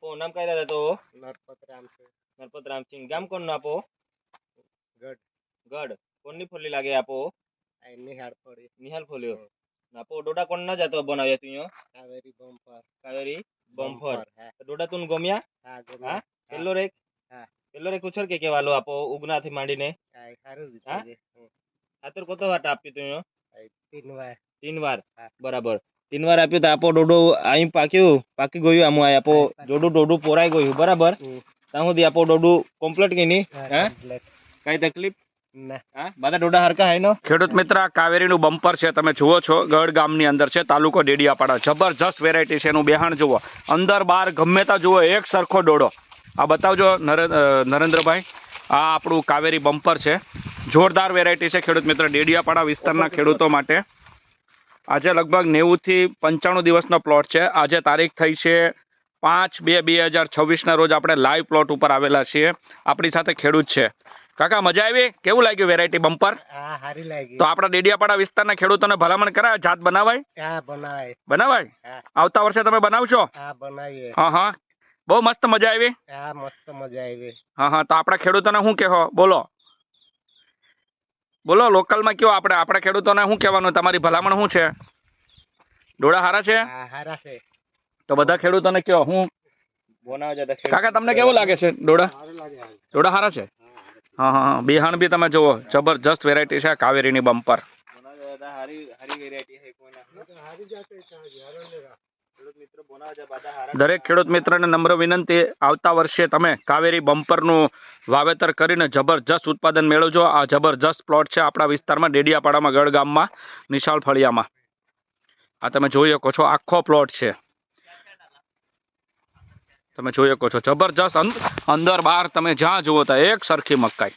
આપો નામ काय दादा तो नरपत राम से नरपत रामसिंह गाम कोण ना आपो गढ़ गढ़ कोणनी फोडली लागे आपो निहाड़ पड़ी निहाल फोल्यो आपो डोडा कोण ना जातो बनाव्या तुयो कावेरी बम्पर कावेरी बम्फर है डोडा तुन गम्या हाँ હા गम्या પેલો રેક હા પેલો રેક ઉછર કે વાલો આપો ઉગનાથી માંડીને काय सारू હા दीजिए ખાતર કોતો વાટ આપી તું 3 बार 3 વાર હા બરાબર 3 વાર આપ્યું તો આપો ડોડો અહીં પાકી ગયું આમ આ આપો ડોડું પોરાઈ ગયું બરાબર ત્યાં સુધી આપો ડોડું કમ્પ્લીટ કે નહીં હા કઈ તકલીફ ના હા બધા ડોડા હરકા હે નો ખેડૂત મિત્ર આ કાવેરીનું બમ્પર છે તમે જુઓ છો ગઢ ગામની અંદર છે તાલુકો ડેડિયાપાડા જબરજસ્ત વેરાયટી છે એનું બેહાણ જુઓ અંદર બહાર ગમે ત્યાં જુઓ એક સરખો ડોડો આ બતાવજો નરેન્દ્રભાઈ આ આપણું કાવેરી બમ્પર છે જોરદાર વેરાયટી છે ખેડૂત મિત્ર ડેડિયાપાડા વિસ્તારના ખેડૂતો માટે આજે લગભગ 90 થી 95 દિવસનો પ્લોટ છે આજે તારીખ થઈ છે 5/2/2026 ના રોજ આપણે લાઈવ પ્લોટ ઉપર આવેલા છીએ આપણી સાથે ખેડૂત છે કાકા મજા આવી કેવું લાગ્યું વેરાયટી બમ્પર હા હારી લાગી તો આપણા ડેડિયાપાડા વિસ્તારના ખેડૂતોને ભલામણ કરાય જાત બનાવાય હા બનાય બનાવાય આવતા વર્ષે તમે બનાવશો હા બનાવીએ હા હા બહુ મસ્ત મજા આવી હા મસ્ત મજા આવી હા હા તો આપણા ખેડૂતોને શું કહો બોલો બોલો લોકલમાં કયો આપણા ખેડૂતોને શું કહેવાનું તમારી ભલામણ શું છે ડોળા હારા છે હા હારા છે તો બધા ખેડૂતોને કયો હું કાકા તમને કેવું લાગે છે ડોડા હારા છે હા હા બિહાણ બી તમે જુઓ જબરજસ્ત વેરાયટી છે કાવેરીની બમ્પર દરેક ખેડૂત મિત્રને નમ્ર વિનંતી આવતા વર્ષે તમે કાવેરી બમ્પરનું વાવેતર કરીને જબરજસ્ત ઉત્પાદન મેળવજો આ જબરજસ્ત પ્લોટ છે આપણા વિસ્તારમાં ડેડિયાપાડામાં ગઢ ગામમાં નિશાળ ફળિયામાં આ તમે જોઈ શકો છો આખો પ્લોટ છે તમે જોઈ શકો છો જબરજસ્ત અંદર બહાર તમે જ્યાં જુઓ તો એક સરખી મકાઈ